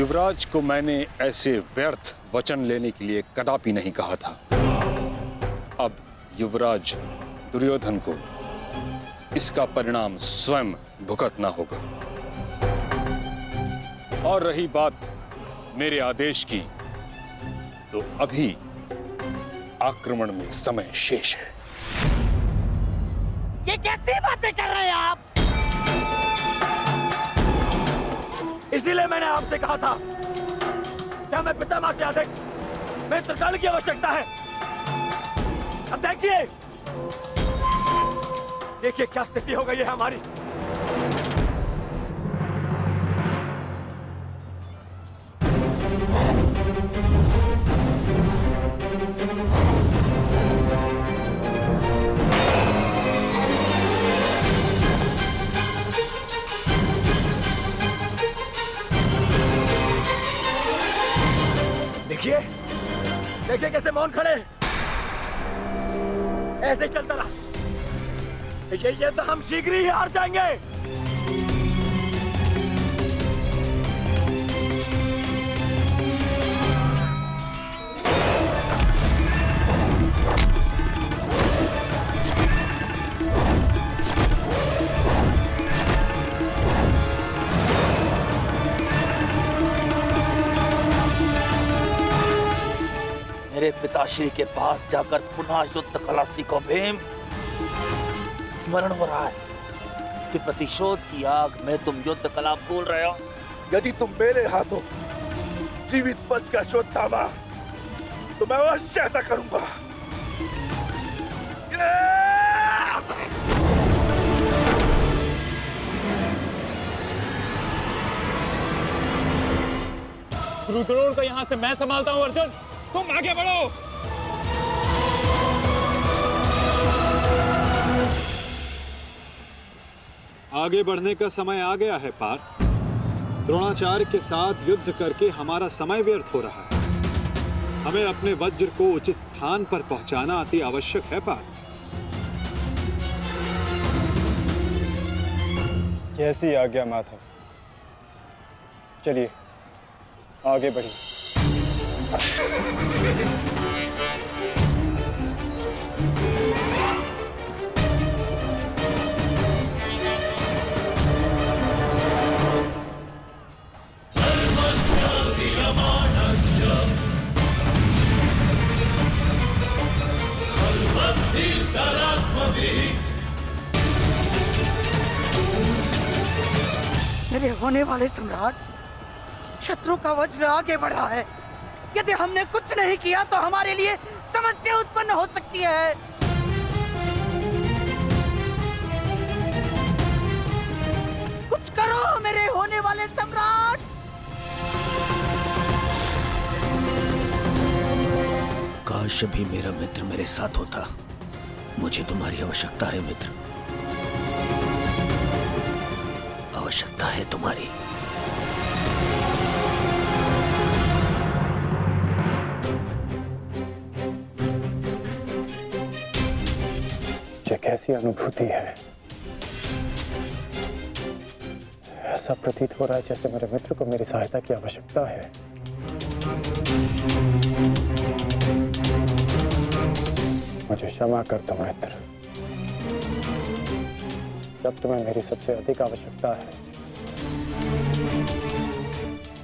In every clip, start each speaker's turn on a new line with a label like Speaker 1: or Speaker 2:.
Speaker 1: युवराज को मैंने ऐसे व्यर्थ वचन लेने के लिए कदापि नहीं कहा था। अब युवराज दुर्योधन को इसका परिणाम स्वयं भुगतना होगा। और रही बात मेरे आदेश की, तो अभी आक्रमण में समय शेष है।
Speaker 2: ये कैसी बातें कर रहे हैं आप?
Speaker 3: इसीलिए मैंने आपसे कहा था कि हमें पितामह से अधिक मित्रगण की आवश्यकता है। अब देखिए क्या स्थिति हो गई है हमारी। देखिए कैसे मौन खड़े। ऐसे चलता रहा ये तो हम शीघ्र ही हार जाएंगे। मेरे पिताश्री के पास जाकर पुनः युद्ध कला सीखो भीम। स्मरण हो रहा है कि प्रतिशोध की आग में तुम युद्ध कला भूल रहे हो।
Speaker 4: यदि तुम मेरे हाथों जीवित बचकर शोध थामा तो मैं अवश्य ऐसा करूंगा।
Speaker 5: गुरु द्रोण को यहाँ से मैं संभालता हूँ। अर्जुन तुम आगे बढ़ो।
Speaker 6: आगे बढ़ने का समय आ गया है पार्थ। द्रोणाचार्य के साथ युद्ध करके हमारा समय व्यर्थ हो रहा है। हमें अपने वज्र को उचित स्थान पर पहुंचाना अति आवश्यक है पार्थ।
Speaker 7: कैसी आज्ञा माधव। चलिए आगे बढ़िए।
Speaker 2: मेरे होने वाले सम्राट, शत्रु का वज्र आगे बढ़ रहा है। यदि हमने कुछ नहीं किया तो हमारे लिए समस्या उत्पन्न हो सकती है। कुछ करो मेरे होने वाले सम्राट।
Speaker 3: काश भी मेरा मित्र मेरे साथ होता। मुझे तुम्हारी आवश्यकता है मित्र, आवश्यकता है तुम्हारी।
Speaker 7: ये कैसी अनुभूति है। ऐसा प्रतीत हो रहा है जैसे मेरे मित्र को मेरी सहायता की आवश्यकता है। मुझे क्षमा कर दो मित्र। जब तुम्हें मेरी सबसे अधिक आवश्यकता है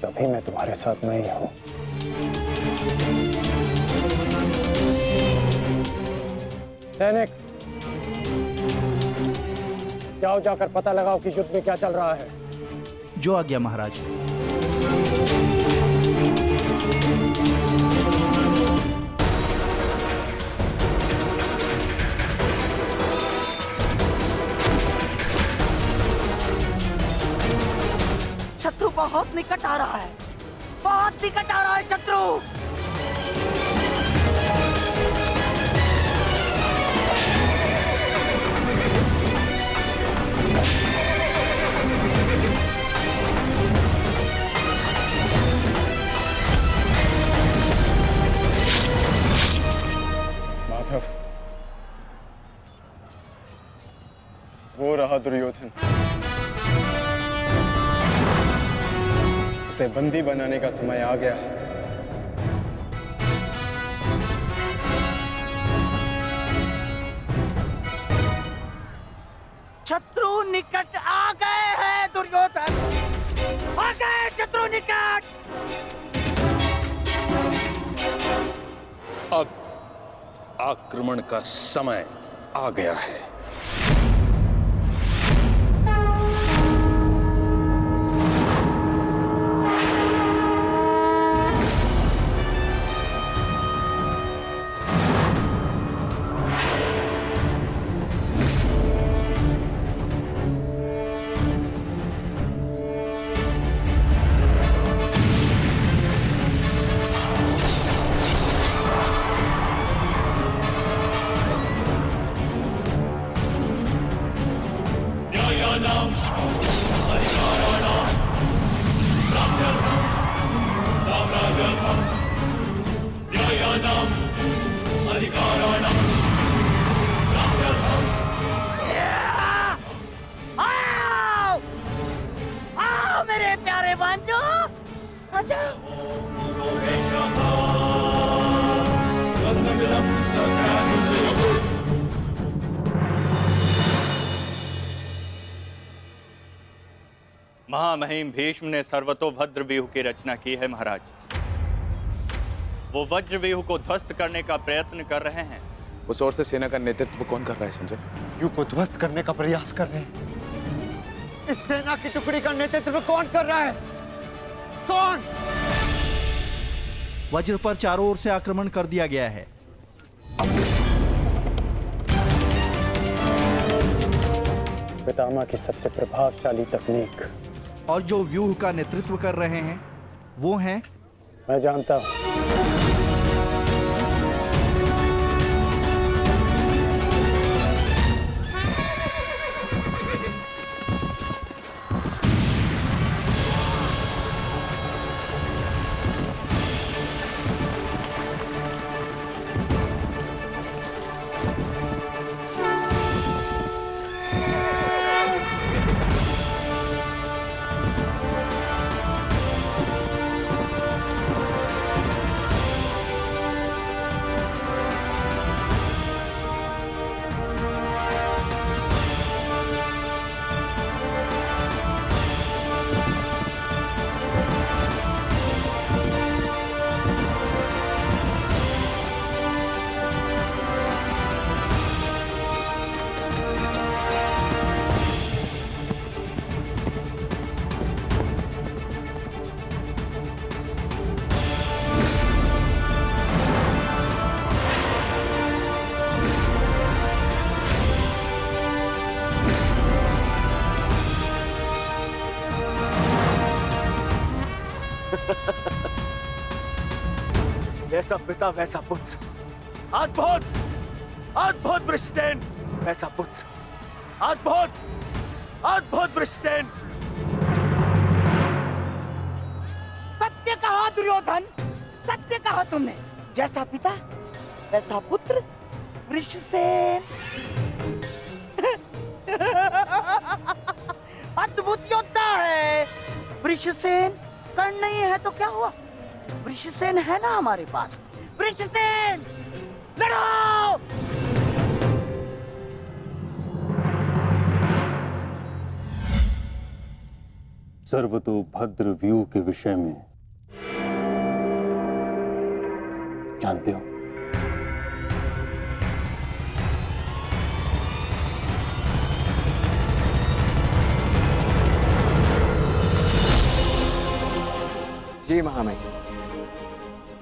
Speaker 7: तभी मैं तुम्हारे साथ नहीं हूं। सैनिक, जाओ जाकर पता लगाओ कि युद्ध में क्या चल रहा है।
Speaker 8: जो आज्ञा महाराज।
Speaker 2: शत्रु बहुत निकट आ रहा है, बहुत निकट आ रहा है शत्रु।
Speaker 7: माधव, वो रहा दुर्योधन। उसे बंदी बनाने का समय आ गया है।
Speaker 2: शत्रु निकट आ गए हैं दुर्योधन, आ गए शत्रु निकट।
Speaker 1: अब आक्रमण का समय आ गया है।
Speaker 2: आओ, आओ मेरे प्यारे बांजो, आजा।
Speaker 9: महामहिम भीष्म ने सर्वतोभद्र व्यूह की रचना की है महाराज। वो वज्र व्यूह को ध्वस्त करने का प्रयत्न कर रहे हैं।
Speaker 10: उस ओर से सेना का नेतृत्व कौन कर रहा है संजय?
Speaker 7: युग को ध्वस्त करने का प्रयास कर रहे हैं। इस सेना की टुकड़ी का नेतृत्व कौन कर रहा है? कौन?
Speaker 8: वज्र पर चारों ओर से आक्रमण कर दिया गया है।
Speaker 7: पितामह की सबसे प्रभावशाली तकनीक।
Speaker 8: और जो व्यूह का नेतृत्व कर रहे हैं वो हैं,
Speaker 7: मैं जानता हूं।
Speaker 3: जैसा पिता वैसा पुत्र, अद्भुत अद्भुत वृषसेन वैसा पुत्र, अद्भुत अद्भुत वृषसेन।
Speaker 2: सत्य कहा दुर्योधन, सत्य कहा तुमने। जैसा पिता वैसा पुत्र वृषसेन। अद्भुत योद्धा है वृषसेन। कर्ण नहीं है तो क्या हुआ, वृषसेन है ना हमारे पास। वृषसेन लड़ो।
Speaker 1: सर्वतोभद्र व्यूह के विषय में जानते हो?
Speaker 11: जी महामहिम,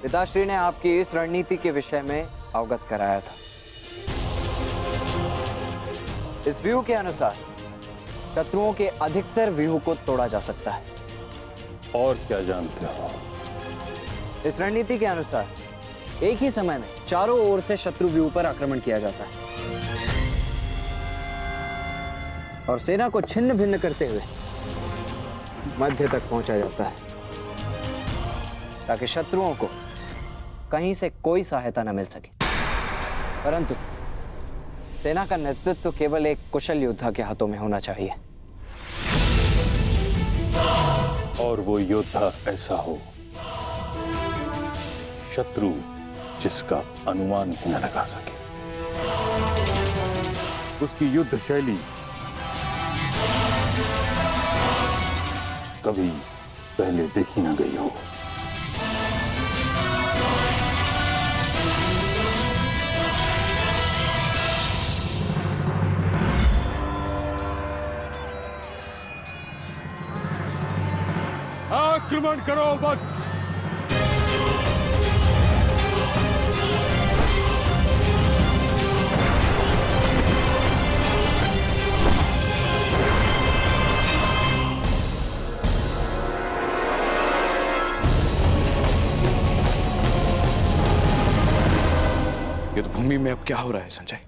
Speaker 11: पिताश्री ने आपकी इस रणनीति के विषय में अवगत कराया था। इस व्यूह के अनुसार शत्रुओं के अधिकतर व्यूह को तोड़ा जा सकता है।
Speaker 1: और क्या जानते हो?
Speaker 11: इस रणनीति के अनुसार एक ही समय में चारों ओर से शत्रु व्यूह पर आक्रमण किया जाता है और सेना को छिन्न भिन्न करते हुए मध्य तक पहुंचा जाता है ताकि शत्रुओं को कहीं से कोई सहायता न मिल सके। परंतु सेना का नेतृत्व केवल एक कुशल योद्धा के हाथों में होना चाहिए।
Speaker 1: और वो योद्धा ऐसा हो शत्रु जिसका अनुमान भी न लगा सके। उसकी युद्ध शैली कभी पहले देखी न गई हो। आक्रमण करो वत्स।
Speaker 10: युद्ध भूमि में अब क्या हो रहा है संजय?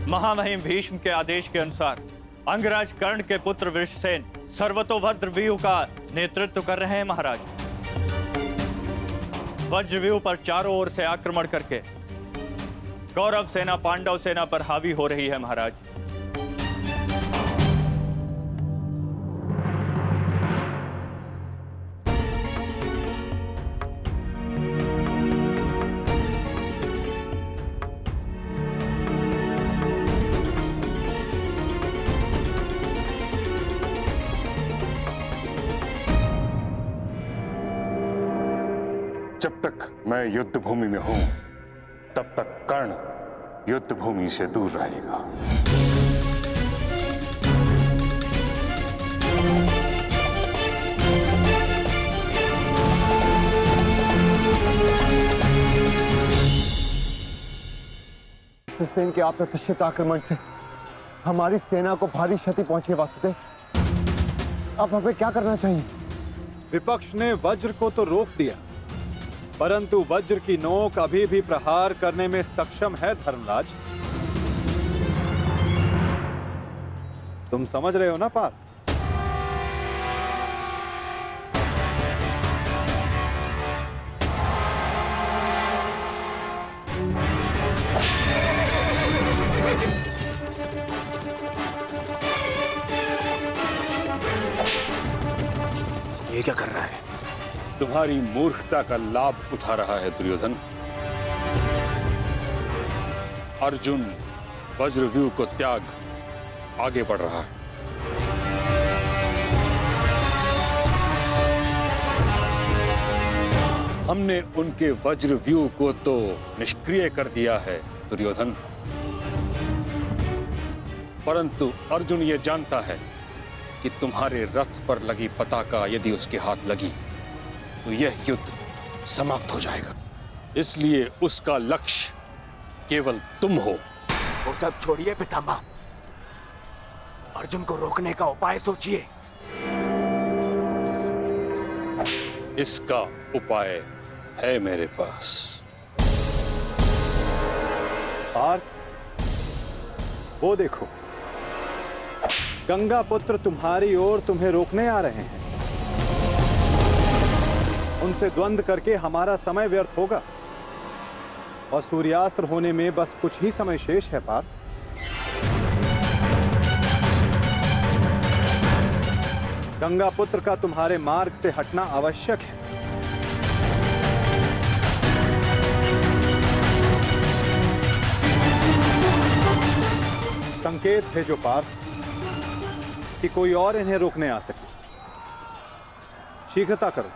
Speaker 9: महामहिम भीष्म के आदेश के अनुसार अंगराज कर्ण के पुत्र वृषसेन सर्वतोभद्र व्यूह का नेतृत्व कर रहे हैं महाराज। वज्र व्यूह पर चारों ओर से आक्रमण करके कौरव सेना पांडव सेना पर हावी हो रही है महाराज।
Speaker 1: जब तक मैं युद्ध भूमि में हूं तब तक कर्ण युद्ध भूमि से दूर रहेगा।
Speaker 7: विश्वसेन के अप्रत्याशित आक्रमण से हमारी सेना को भारी क्षति पहुंची। वासुदेव, अब हमें क्या करना चाहिए?
Speaker 6: विपक्ष ने वज्र को तो रोक दिया, परंतु वज्र की नोक अभी भी प्रहार करने में सक्षम है धर्मराज। तुम समझ रहे हो ना पार्थ?
Speaker 10: ये क्या कर रहा है?
Speaker 1: तुम्हारी मूर्खता का लाभ उठा रहा है दुर्योधन। अर्जुन वज्रव्यूह को त्याग आगे बढ़ रहा है। हमने उनके वज्रव्यूह को तो निष्क्रिय कर दिया है दुर्योधन, परंतु अर्जुन ये जानता है कि तुम्हारे रथ पर लगी पताका यदि उसके हाथ लगी तो यह युद्ध समाप्त हो जाएगा। इसलिए उसका लक्ष्य केवल तुम हो।
Speaker 7: वो सब छोड़िए पितामह, अर्जुन को रोकने का उपाय सोचिए।
Speaker 1: इसका उपाय है मेरे पास।
Speaker 6: पार्थ, वो देखो, गंगा पुत्र तुम्हारी ओर तुम्हें रोकने आ रहे हैं। उनसे द्वंद्व करके हमारा समय व्यर्थ होगा और सूर्यास्त्र होने में बस कुछ ही समय शेष है पार्थ। गंगा पुत्र का तुम्हारे मार्ग से हटना आवश्यक है। संकेत भेजो पार्थ कि कोई और इन्हें रोकने आ सके। शीघ्रता करो।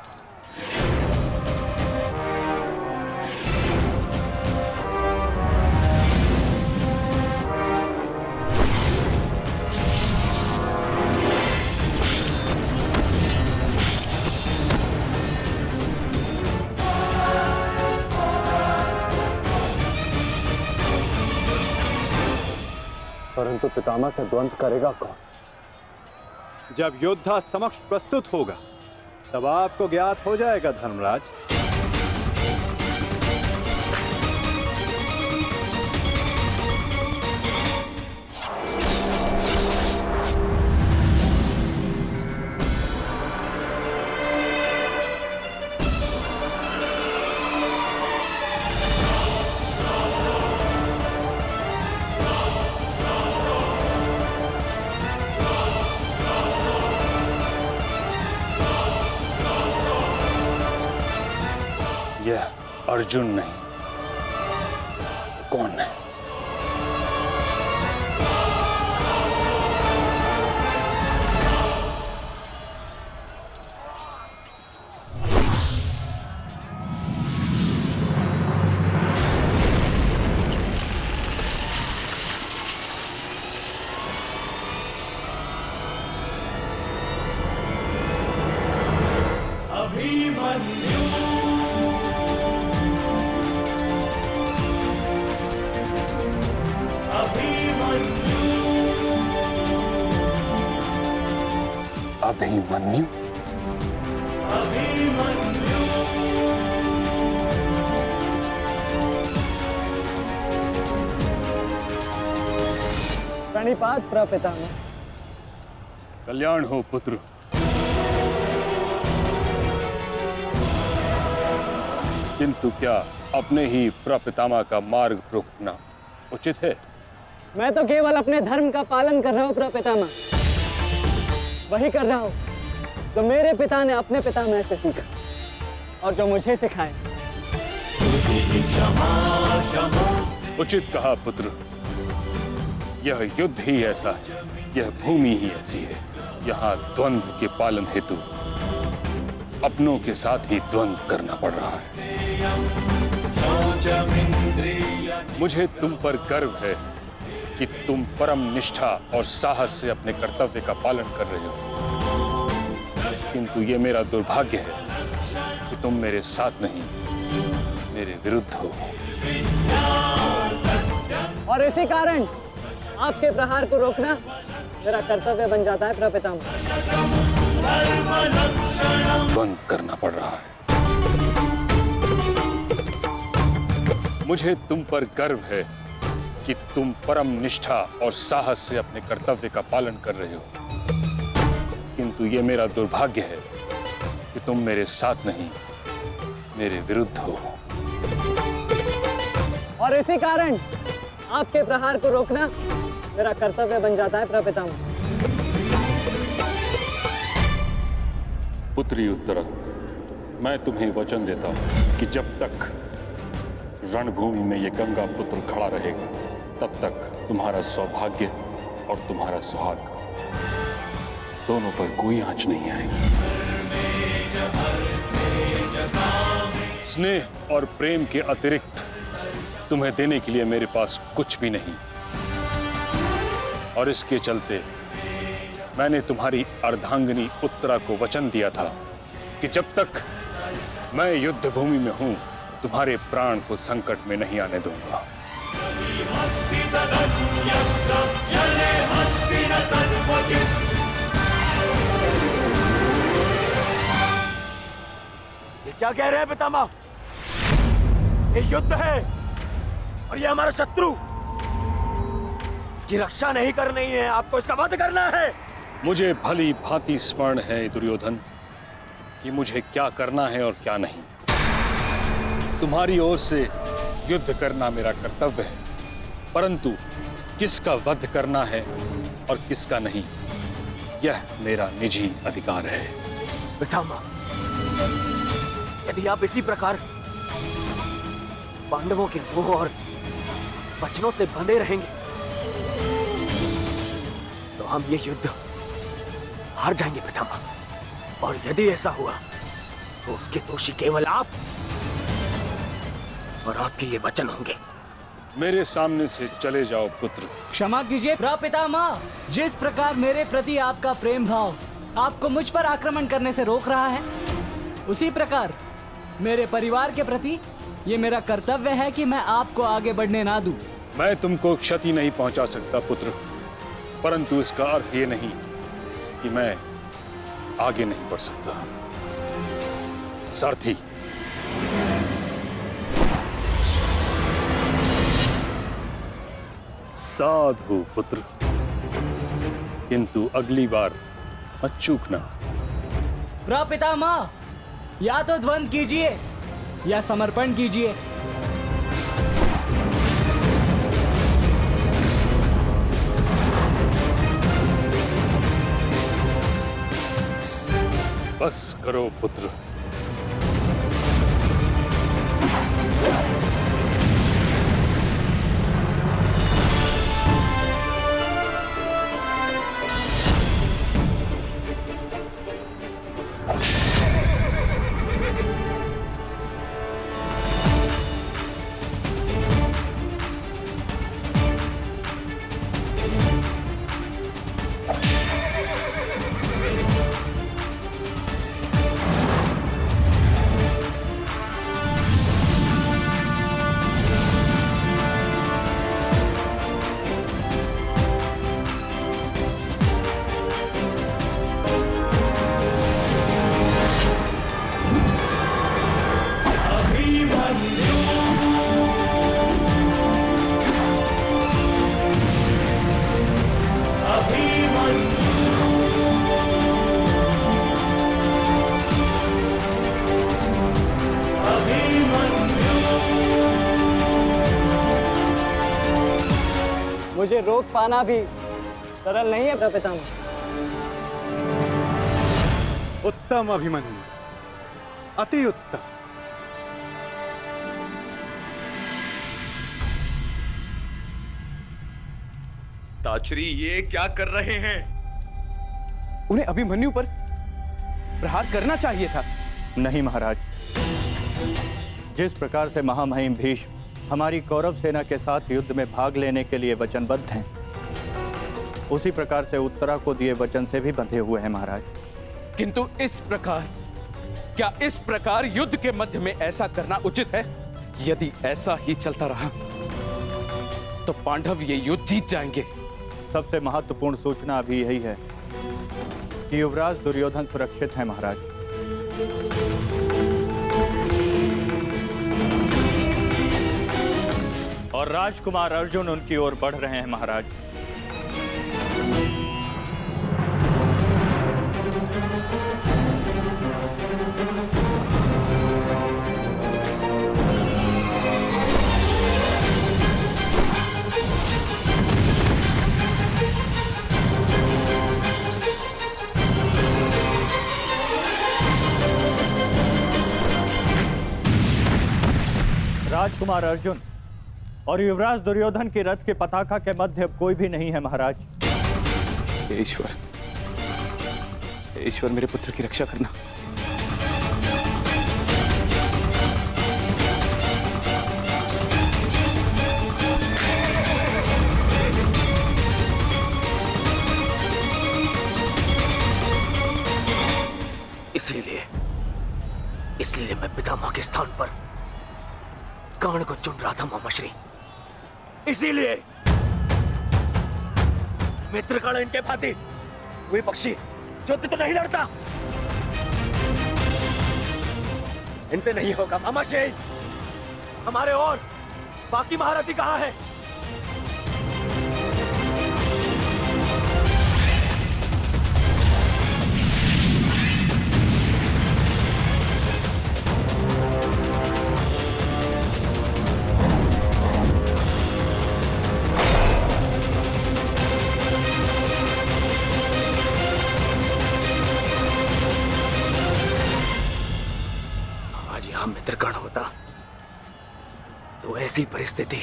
Speaker 7: परंतु पितामह से द्वंद्व करेगा कौन?
Speaker 6: जब योद्धा समक्ष प्रस्तुत होगा तब आपको ज्ञात हो जाएगा धर्मराज।
Speaker 1: अर्जुन नहीं, कौन है? अभिमन्यु?
Speaker 11: प्रणिपात प्रपितामह।
Speaker 1: कल्याण हो पुत्र। किंतु क्या अपने ही प्रपितामह का मार्ग रोकना उचित है?
Speaker 11: मैं तो केवल अपने धर्म का पालन कर रहा हूँ प्रपितामह। वही कर रहा हूँ जो मेरे पिता ने अपने पितामह से सीखा और जो मुझे सिखाए।
Speaker 1: उचित कहा पुत्र। यह युद्ध ही ऐसा है, यह भूमि ही ऐसी है। यहाँ द्वंद्व के पालन हेतु अपनों के साथ ही द्वंद्व करना पड़ रहा है। मुझे तुम पर गर्व है कि तुम परम निष्ठा और साहस से अपने कर्तव्य का पालन कर रहे हो, किंतु ये मेरा दुर्भाग्य है कि तुम मेरे साथ नहीं, मेरे विरुद्ध हो।
Speaker 11: और इसी कारण आपके प्रहार को रोकना मेरा कर्तव्य बन जाता है प्रपितामह।
Speaker 1: द्वंद्व करना पड़ रहा है। मुझे तुम पर गर्व है कि तुम परम निष्ठा और साहस से अपने कर्तव्य का पालन कर रहे हो, किंतु ये मेरा दुर्भाग्य है कि तुम मेरे साथ नहीं, मेरे विरुद्ध हो।
Speaker 11: और इसी कारण आपके प्रहार को रोकना मेरा कर्तव्य बन जाता है प्रपितामह।
Speaker 1: पुत्री उत्तरा, मैं तुम्हें वचन देता हूं कि जब तक रणभूमि में ये गंगा पुत्र खड़ा रहेगा, तब तक तुम्हारा सौभाग्य और तुम्हारा सुहाग दोनों पर कोई आंच नहीं आएगी। स्नेह और प्रेम के अतिरिक्त तुम्हें देने के लिए मेरे पास कुछ भी नहीं, और इसके चलते मैंने तुम्हारी अर्धांगिनी उत्तरा को वचन दिया था कि जब तक मैं युद्ध भूमि में हूं, तुम्हारे प्राण को संकट में नहीं आने दूंगा।
Speaker 2: ये क्या कह रहे हैं पितामह? ये युद्ध है और ये हमारा शत्रु, इसकी रक्षा नहीं करनी है, आपको इसका वध करना है।
Speaker 1: मुझे भली भांति स्मरण है दुर्योधन कि मुझे क्या करना है और क्या नहीं। तुम्हारी ओर से युद्ध करना मेरा कर्तव्य है, परंतु किसका वध करना है और किसका नहीं, यह मेरा निजी अधिकार है।
Speaker 2: पितामह, यदि आप इसी प्रकार पांडवों के मोह और वचनों से बंधे रहेंगे तो हम ये युद्ध हार जाएंगे पितामह। और यदि ऐसा हुआ तो उसके दोषी केवल आप और आपके ये वचन होंगे।
Speaker 1: मेरे सामने से चले जाओ पुत्र।
Speaker 11: क्षमा कीजिए प्रपितामह, जिस प्रकार मेरे प्रति आपका प्रेम भाव आपको मुझ पर आक्रमण करने से रोक रहा है, उसी प्रकार मेरे परिवार के प्रति ये मेरा कर्तव्य है कि मैं आपको आगे बढ़ने ना दूं।
Speaker 1: मैं तुमको क्षति नहीं पहुंचा सकता पुत्र, परंतु इसका अर्थ ये नहीं कि मैं आगे नहीं बढ़ सकता। सारथी, साधु पुत्र, किंतु अगली बार मत चूकना।
Speaker 11: प्रपितामह, या तो द्वंद्व कीजिए या समर्पण कीजिए।
Speaker 1: बस करो पुत्र।
Speaker 11: मुझे रोक पाना भी सरल नहीं है पितामह।
Speaker 6: उत्तम अभिमन्यु, अति उत्तम।
Speaker 10: ताचरी ये क्या कर रहे हैं?
Speaker 8: उन्हें अभिमन्यु पर प्रहार करना चाहिए था।
Speaker 9: नहीं महाराज, जिस प्रकार से महामहिम भीष्म हमारी कौरव सेना के साथ युद्ध में भाग लेने के लिए वचनबद्ध हैं, उसी प्रकार से उत्तरा को दिए वचन से भी बंधे हुए हैं महाराज।
Speaker 10: किंतु इस प्रकार युद्ध के मध्य में ऐसा करना उचित है? यदि ऐसा ही चलता रहा तो पांडव ये युद्ध जीत जाएंगे।
Speaker 9: सबसे महत्वपूर्ण सूचना अभी यही है कि युवराज दुर्योधन सुरक्षित हैं महाराज। और राजकुमार अर्जुन उनकी ओर बढ़ रहे हैं महाराज। राजकुमार अर्जुन और युवराज दुर्योधन के रथ के पताका के मध्य अब कोई भी नहीं है महाराज।
Speaker 10: ईश्वर मेरे पुत्र की रक्षा करना।
Speaker 2: इसलिए मैं पितामह के स्थान पर कर्ण को चुन रहा था मामाश्री। इसीलिए मित्रगण इनके भांति वे पक्षी युद्ध तो नहीं लड़ता, इनसे नहीं होगा मामाश्री। हमारे और बाकी महारथी कहां है? मित्रगण होता तो ऐसी परिस्थिति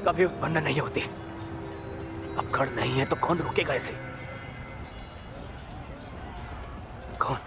Speaker 2: कभी उत्पन्न नहीं होती। अब गण नहीं है तो कौन रोकेगा इसे? कौन?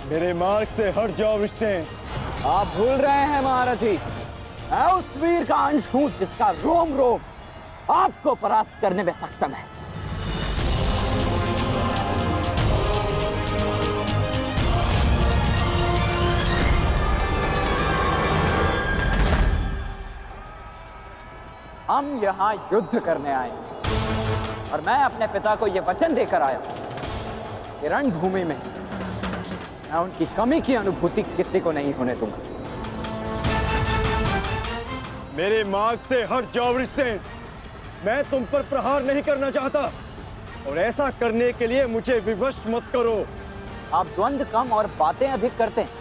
Speaker 7: मेरे मार्ग से हट जाओ विष्णु।
Speaker 11: आप भूल रहे हैं महारथी, मैं उस वीर का अंश हूं जिसका रोम रोम आपको परास्त करने में सक्षम है। हम यहां युद्ध करने आए और मैं अपने पिता को यह वचन देकर आया कि रणभूमि में मैं उनकी कमी की अनुभूति किसी को नहीं होने दूंगा।
Speaker 7: मेरे मार्ग से हट जाओ विष्णु। मैं तुम पर प्रहार नहीं करना चाहता और ऐसा करने के लिए मुझे विवश मत करो।
Speaker 11: आप द्वंद्व कम और बातें अधिक करते हैं।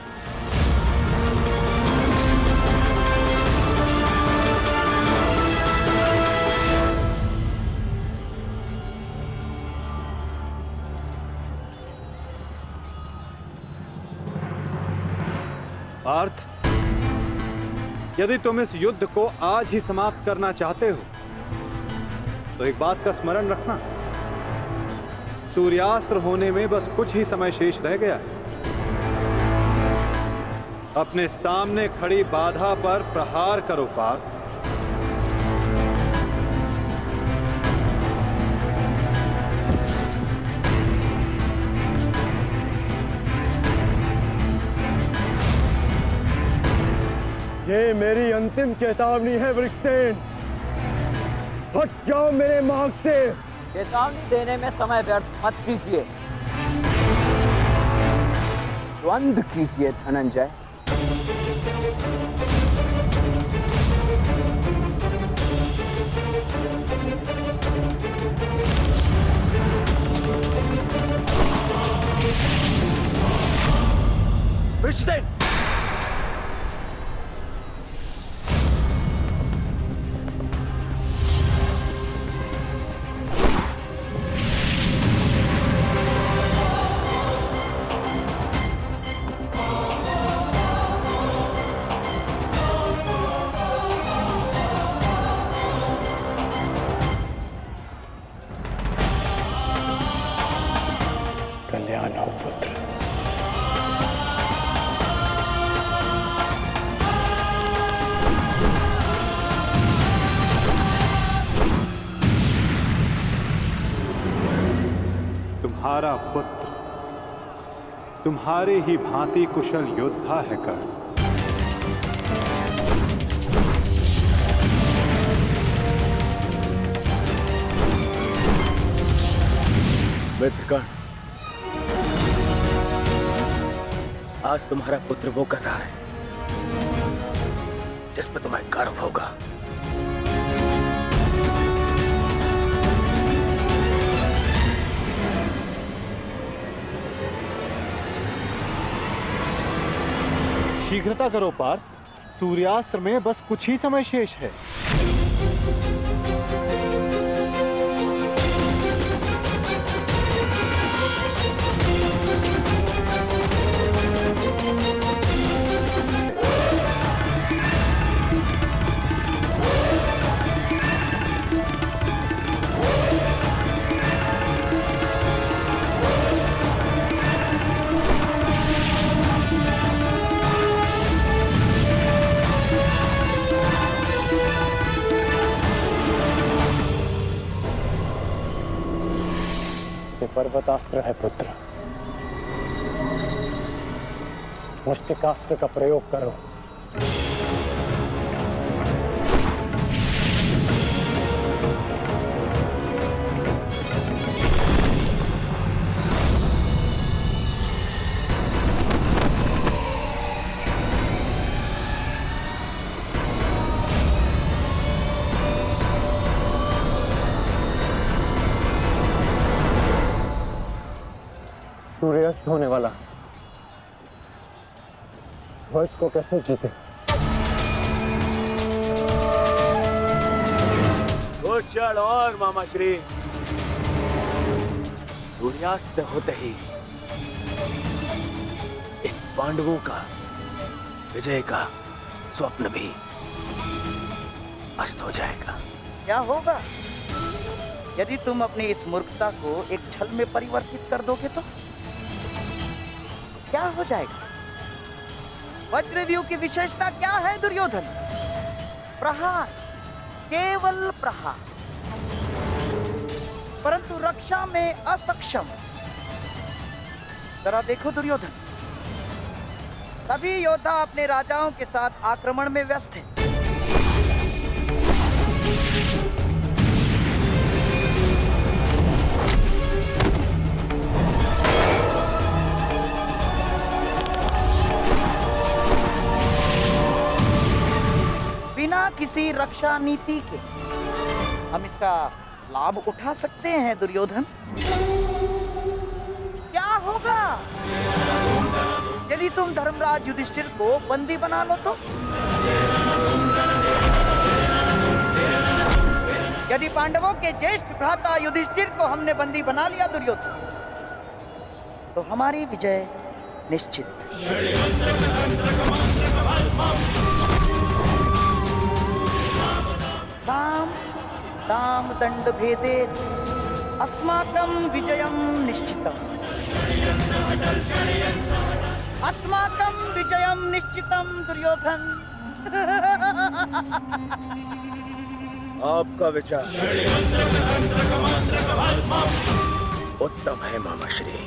Speaker 6: पार्थ, यदि तुम इस युद्ध को आज ही समाप्त करना चाहते हो तो एक बात का स्मरण रखना, सूर्यास्त्र होने में बस कुछ ही समय शेष रह गया है। अपने सामने खड़ी बाधा पर प्रहार करो पार्थ।
Speaker 7: ये मेरी अंतिम चेतावनी है वृषसेन, हट जाओ मेरे मार्ग से।
Speaker 11: चेतावनी देने में समय व्यर्थ मत कीजिए, द्वंद्व कीजिए धनंजय।
Speaker 2: वृषसेन,
Speaker 9: कल्याण हो पुत्र।
Speaker 6: तुम्हारा पुत्र तुम्हारे ही भांति कुशल योद्धा है कर्ण।
Speaker 4: मित्र कर्ण, आज तुम्हारा पुत्र वो कर रहा है जिस पर तुम्हें गर्व होगा।
Speaker 6: शीघ्रता करो पार्थ, सूर्यास्त्र में बस कुछ ही समय शेष है।
Speaker 9: पर्वतास्त्र है पुत्र, मुष्टिकास्त्र का प्रयोग करो।
Speaker 7: सूर्यास्त होने वाला, ध्वज को कैसे जीते?
Speaker 4: कुछ क्षण और मामा श्री। सूर्यास्त होते ही इन पांडवों का विजय का स्वप्न भी अस्त हो जाएगा।
Speaker 2: क्या होगा यदि तुम अपनी इस मूर्खता को एक छल में परिवर्तित कर दोगे तो क्या हो जाएगा? वज्रव्यूह की विशेषता क्या है दुर्योधन? प्रहार, केवल प्रहार, परंतु रक्षा में असक्षम। जरा देखो दुर्योधन, सभी योद्धा अपने राजाओं के साथ आक्रमण में व्यस्त हैं। बिना किसी रक्षा नीति के हम इसका लाभ उठा सकते हैं दुर्योधन। क्या होगा यदि तुम धर्मराज युधिष्ठिर को बंदी बना लो तो? यदि पांडवों के ज्येष्ठ भ्राता युधिष्ठिर को हमने बंदी बना लिया दुर्योधन, तो हमारी विजय निश्चित। शाम दाम दंड भेदे अस्माकं विजयं निश्चितम्। अस्माकं विजयं निश्चितं दुर्योधन।
Speaker 4: आपका विचार उत्तम है मामाश्री।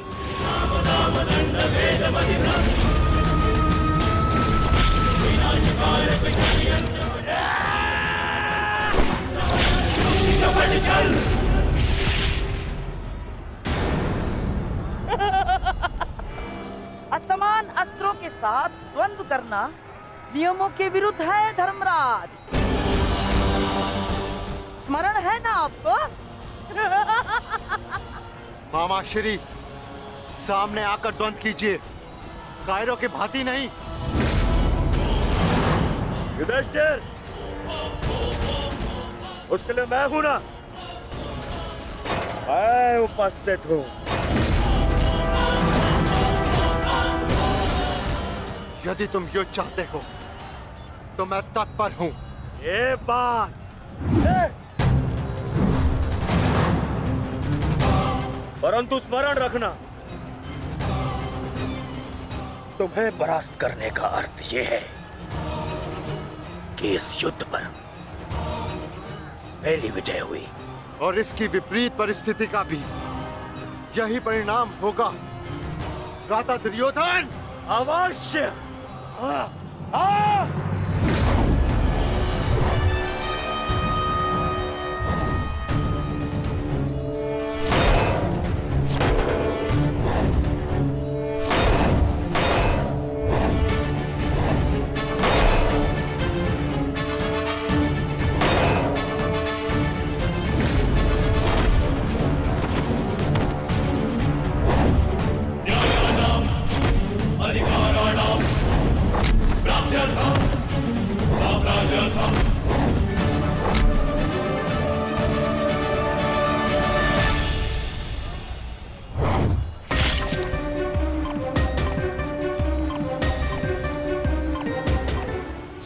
Speaker 2: असमान अस्त्रों के साथ द्वंद्व करना नियमों के विरुद्ध है धर्मराज। स्मरण है ना आपको?
Speaker 7: मामा श्री, सामने आकर द्वंद कीजिए, कायरों की भांति नहीं।
Speaker 4: युधिष्ठिर, उसके लिए मैं हूं ना, मैं उपस्थित हूं।
Speaker 7: यदि तुम युद्ध चाहते हो तो मैं तत्पर हूं।
Speaker 4: ये बात परंतु स्मरण रखना, तुम्हें परास्त करने का अर्थ यह है कि इस युद्ध पर मेरी विजय हुई,
Speaker 7: और इसकी विपरीत परिस्थिति का भी यही परिणाम होगा भ्राता दुर्योधन।
Speaker 4: अवश्य।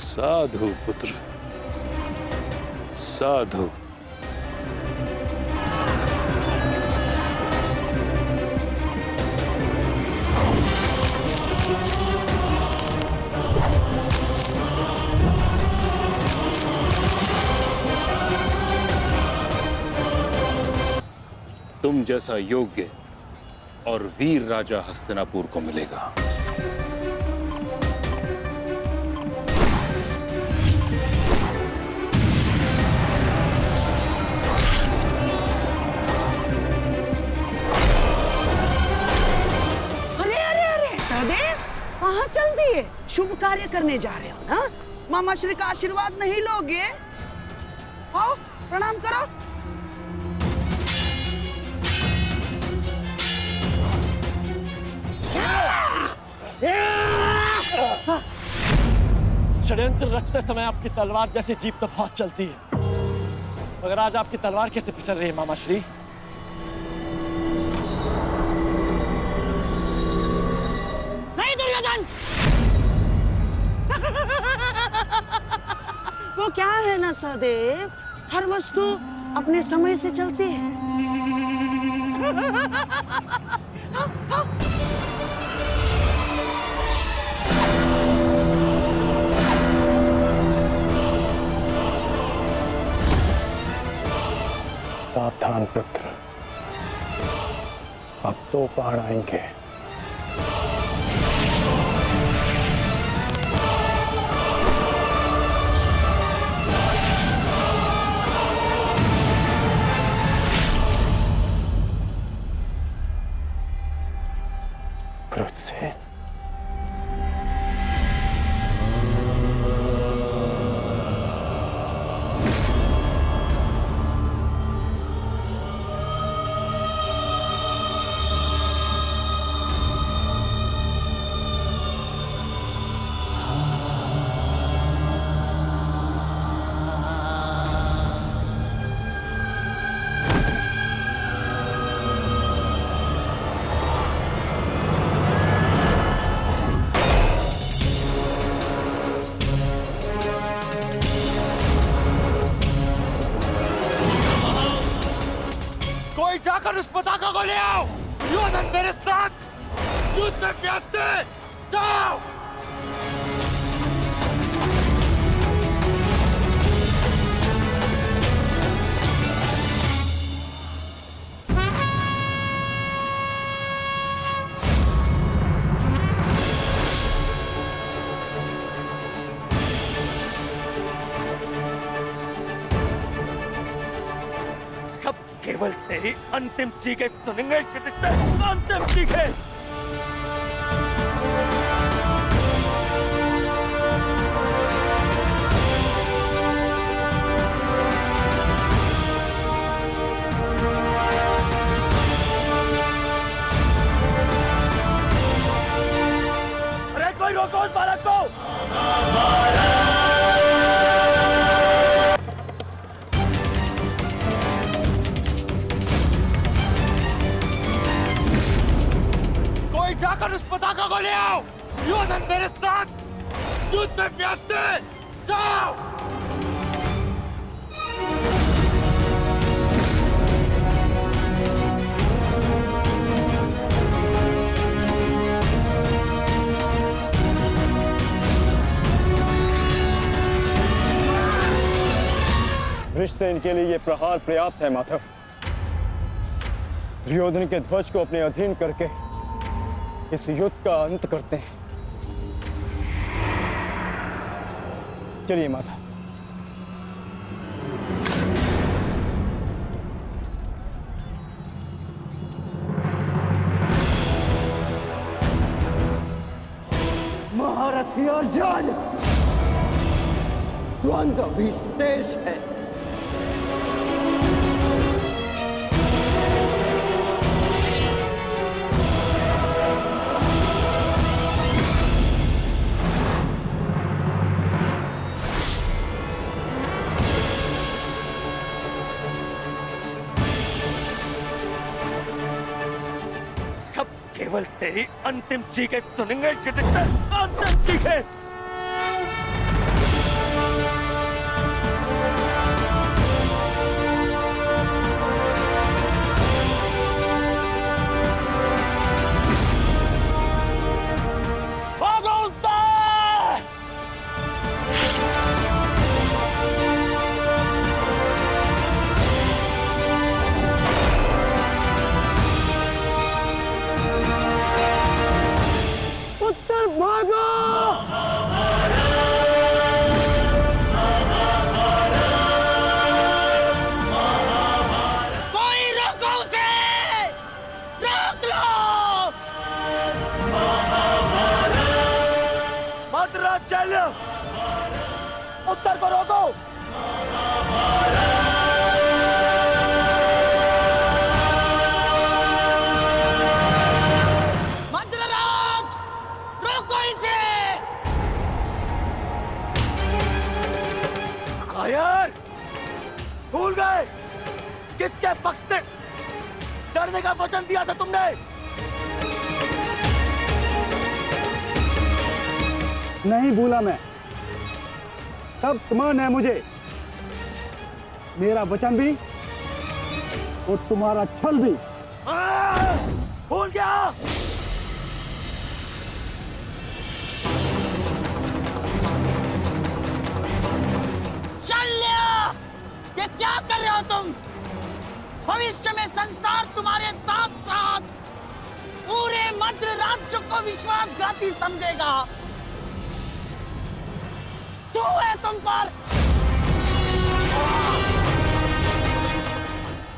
Speaker 1: साधु पुत्र, साधु। तुम जैसा योग्य और वीर राजा हस्तिनापुर को मिलेगा।
Speaker 2: कहाँ चल दिए? शुभ कार्य करने जा रहे हो ना? मामा श्री का आशीर्वाद नहीं लोगे? आओ प्रणाम करो।
Speaker 12: षड्यंत्र रचते समय आपकी तलवार जैसी जीभ तो बहुत चलती है, मगर आज आपकी तलवार कैसे फिसल रही है मामा श्री?
Speaker 2: वो क्या है ना सहदेव, हर वस्तु अपने समय से चलती है।
Speaker 5: सावधान पुत्र, अब तो पहाड़ आएंगे। से
Speaker 4: कोई जाकर उस पताका को ले आओ। दुर्योधन मेरे साथ युद्ध में व्यस्त है। जाओ।
Speaker 12: सब केवल तेरी अंतिम चीखें सुनेंगे युधिष्ठिर, अंतिम चीखें। अरे कोई रोको उस बालक को।
Speaker 4: जाकर उस पताका को ले आओ। दुर्योधन मेरे साथ युद्ध में व्यस्त है। जाओ।
Speaker 7: वृषसेन के लिए ये प्रहार पर्याप्त है माधव। दुर्योधन के ध्वज को अपने अधीन करके इस युद्ध का अंत करते हैं। चलिए माता।
Speaker 11: महारथी अर्जुन, द्वंद्व भी शेष है।
Speaker 12: केवल तेरी अंतिम चीखें सुनेंगे युधिष्ठिर, अंतिम चीखें। भागो उस पर! चलो उत्तर को रोको।
Speaker 2: मंत्रराज रोको इसे।
Speaker 12: कायर, भूल गए किसके पक्ष से लड़ने का वचन दिया था तुमने?
Speaker 7: नहीं भूला मैं। तब समान है मुझे मेरा वचन भी और तुम्हारा छल भी।
Speaker 12: भूल गया।
Speaker 2: शल्य, ये क्या कर रहे हो तुम? भविष्य में संसार तुम्हारे साथ साथ पूरे मद्र राज्य को विश्वासघाती समझेगा। तू है तुम पर।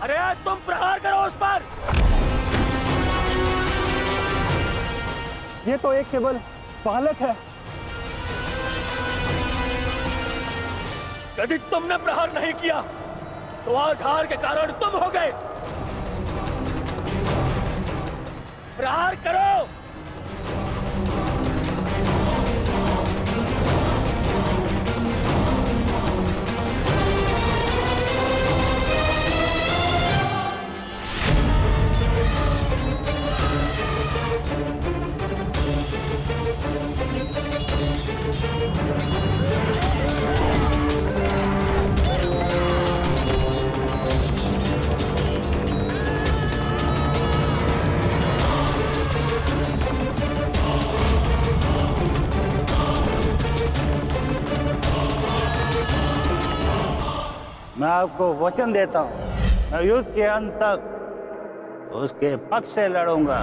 Speaker 12: अरे तुम प्रहार करो उस पर।
Speaker 7: ये तो एक केवल बालक है।
Speaker 12: यदि तुमने प्रहार नहीं किया तो आज हार के कारण तुम हो गए। प्रहार करो।
Speaker 13: आपको वचन देता हूँ, मैं युद्ध के अंत तक उसके पक्ष से लड़ूंगा।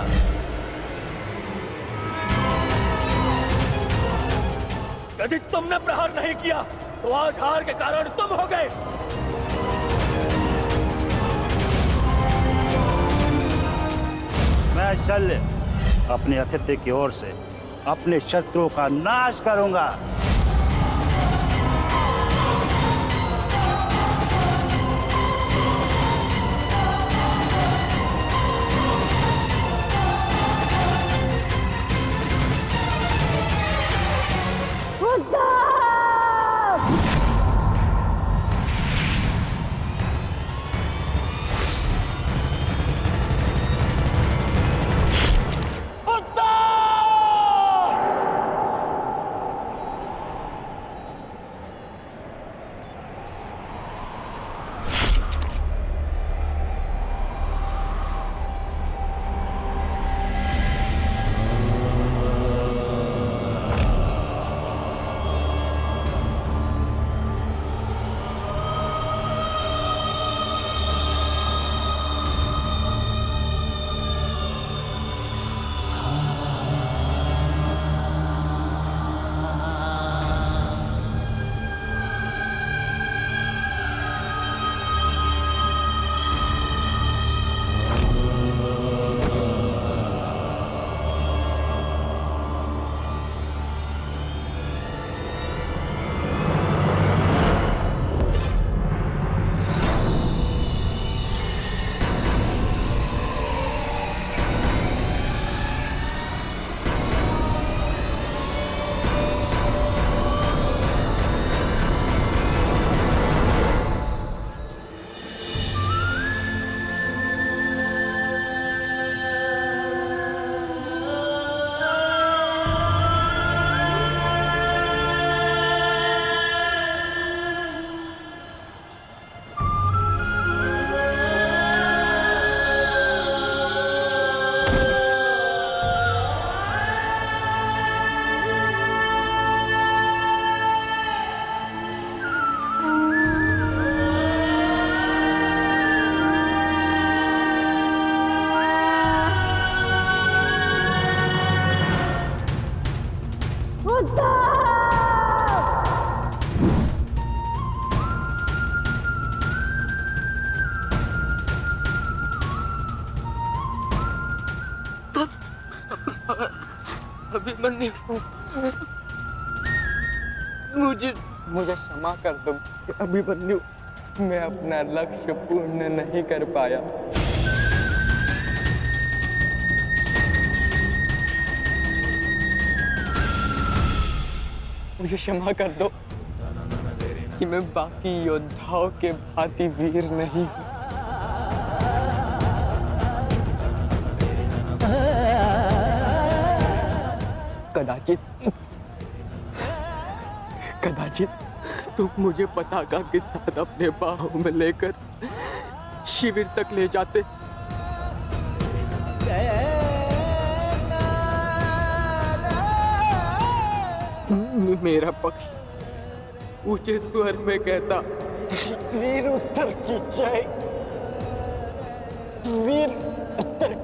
Speaker 12: यदि तुमने प्रहार नहीं किया तो आज हार के कारण तुम हो गए।
Speaker 13: मैं शल्य अपने अतिथि की ओर से अपने शत्रुओं का नाश करूंगा।
Speaker 14: अभिमन्यु, मुझे क्षमा कर दो अभिमन्यु, मैं अपना लक्ष्य पूर्ण नहीं कर पाया। मुझे क्षमा कर दो कि मैं बाकी योद्धाओं के भांति वीर नहीं हूं। कदाचित तुम मुझे पताका के साथ अपने बाहों में लेकर शिविर तक ले जाते। मेरा पक्ष ऊंचे स्वर में कहता, वीर उत्तर की जय, वीर उत्तर।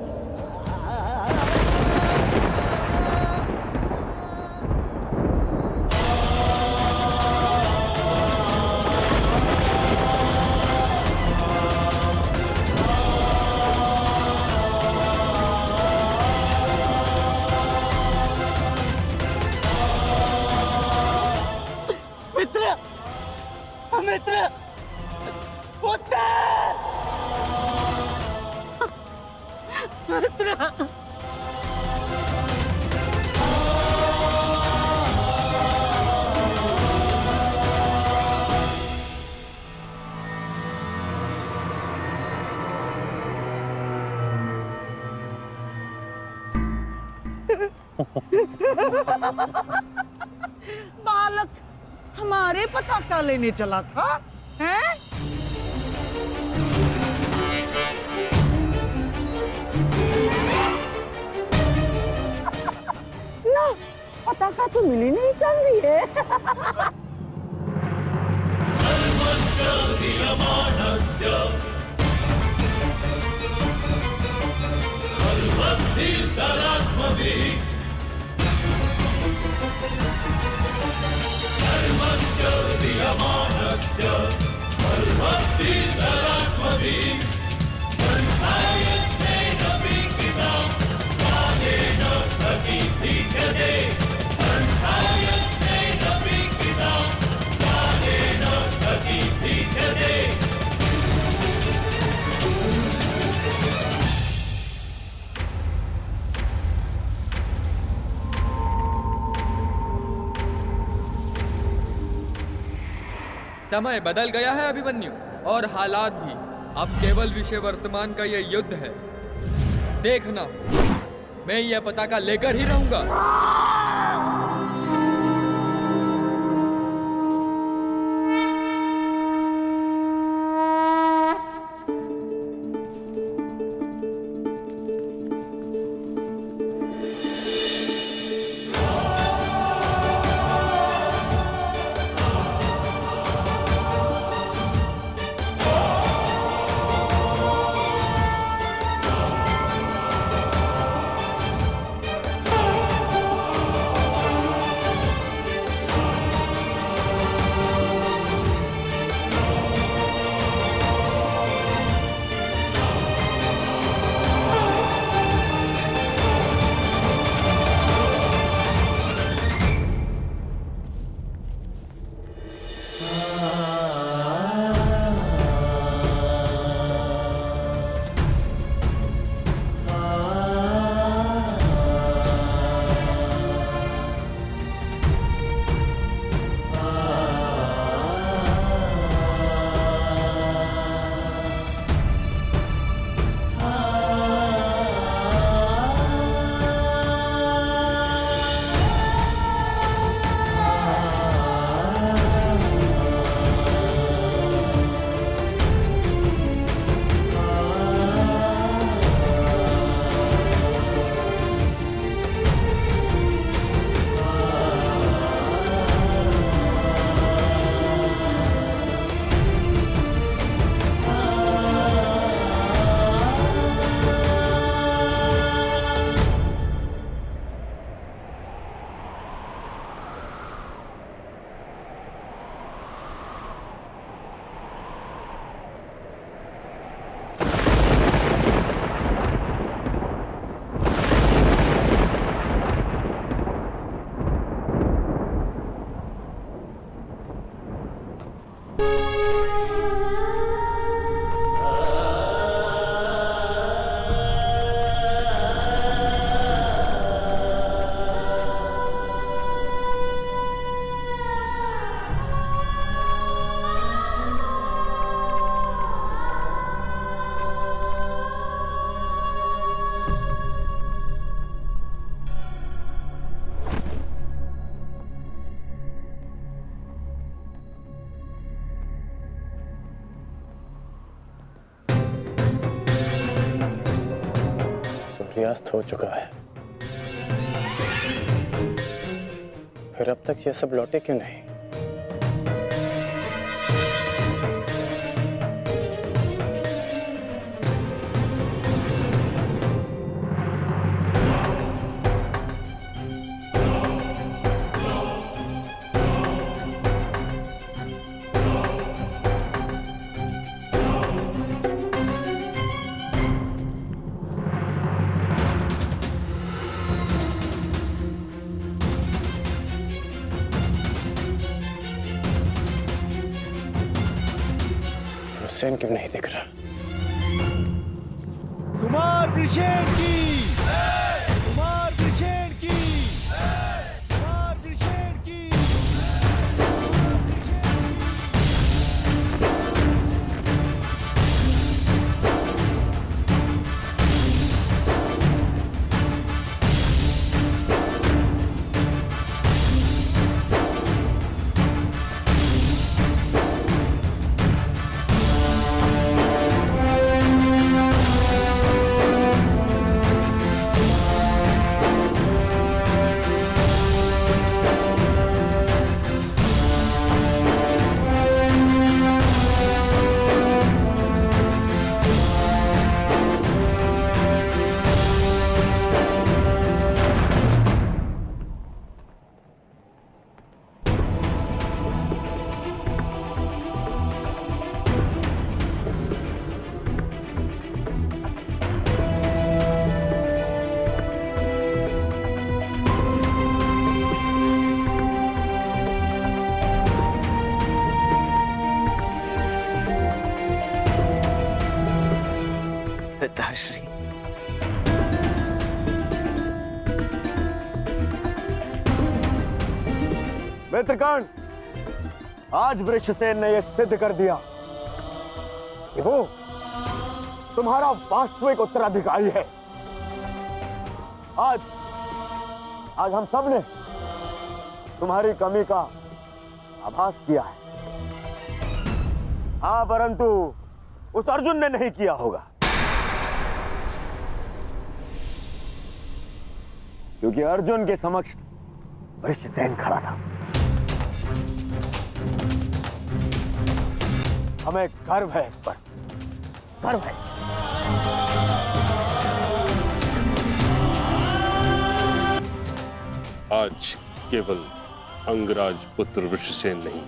Speaker 2: बालक हमारे पताका लेने चला था, हैं? ना, पताका तो मिली नहीं चल रही है।
Speaker 14: समय बदल गया है अभिमन्यु, और हालात भी। अब केवल विषय वर्तमान का ये युद्ध है। देखना, मैं यह पताका लेकर ही रहूंगा।
Speaker 15: सूर्यास्त हो चुका है, फिर अब तक ये सब लौटे क्यों नहीं? हुसैन क्यों नहीं दिख रहा?
Speaker 16: कुमार वृषेण की, कुमार वृषेण की, कुमार वृषेण की।
Speaker 11: पिताश्री।
Speaker 7: मित्रगण, आज वृषसेन ने यह सिद्ध कर दिया कि वो तुम्हारा वास्तविक उत्तराधिकारी है। आज हम सब ने तुम्हारी कमी का आभास किया है। हाँ, परंतु उस अर्जुन ने नहीं किया होगा, क्योंकि अर्जुन के समक्ष वृषसेन खड़ा था। हमें गर्व है, इस पर गर्व है।
Speaker 17: आज केवल अंगराज पुत्र वृषसेन नहीं,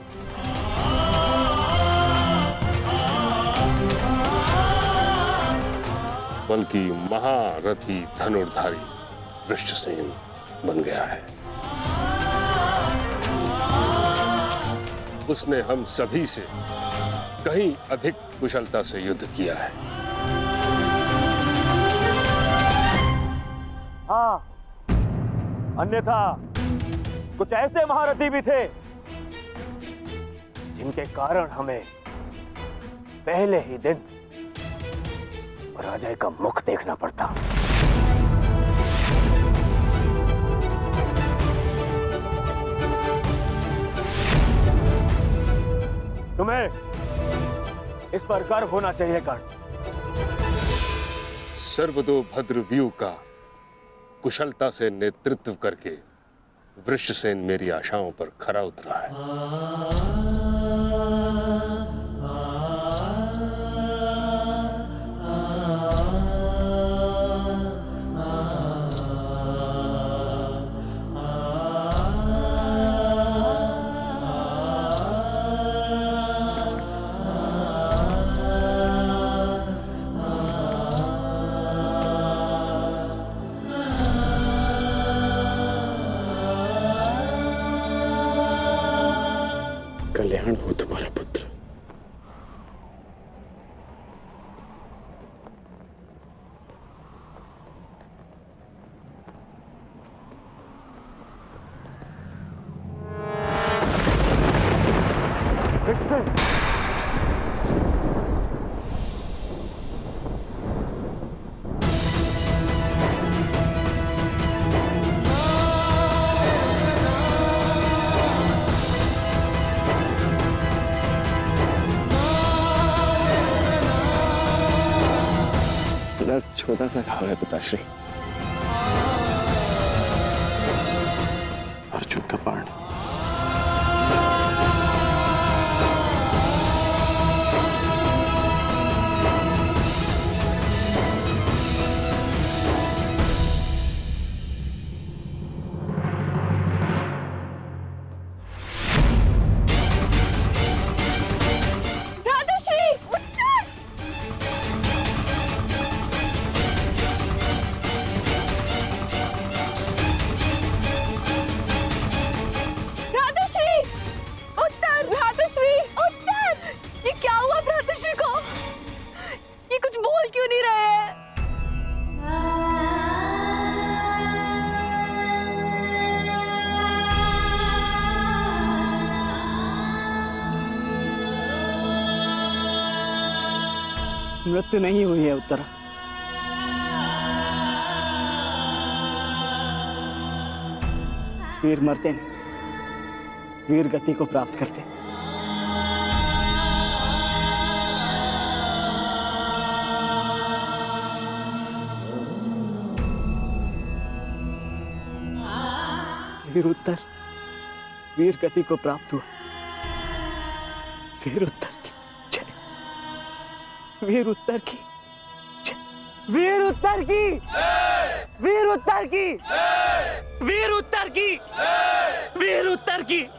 Speaker 17: बल्कि महारथी धनुर्धारी वृषसेन बन गया है। उसने हम सभी से कहीं अधिक कुशलता से युद्ध किया है।
Speaker 7: हाँ, अन्यथा कुछ ऐसे महारथी भी थे जिनके कारण हमें पहले ही दिन पराजय का मुख देखना पड़ता। तुम्हें इस पर गर्व होना चाहिए कर्ण।
Speaker 17: सर्वतोभद्र व्यू का कुशलता से नेतृत्व करके वृषसेन मेरी आशाओं पर खरा उतरा है।
Speaker 15: कल्याण हो तुम्हारा पुत्र। छोटा सा घाव है पिताश्री, अर्जुन का बाण।
Speaker 12: मृत्यु नहीं हुई है उत्तरा। वीर मरते नहीं, वीर गति को प्राप्त करते। वीर उत्तर वीर गति को प्राप्त हुआ। वीर उत्तर की जय, वीर उत्तर की जय, वीर उत्तर की, वीर उत्तर की, वीर उत्तर की, वीर उत्तर की,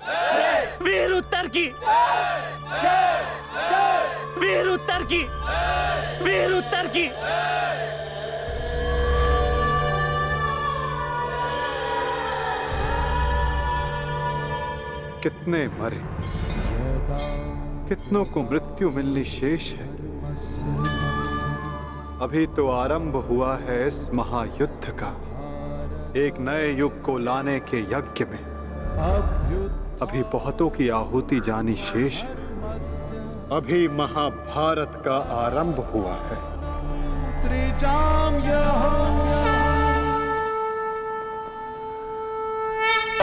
Speaker 12: वीर उत्तर की, वीर उत्तर की, वीर उत्तर की।
Speaker 6: कितने मरे, कितनों को मृत्यु मिलनी शेष है, अभी तो आरंभ हुआ है इस महायुद्ध का। एक नए युग को लाने के यज्ञ में अभी बहुतों की आहुति जानी शेष है। अभी महाभारत का आरंभ हुआ है।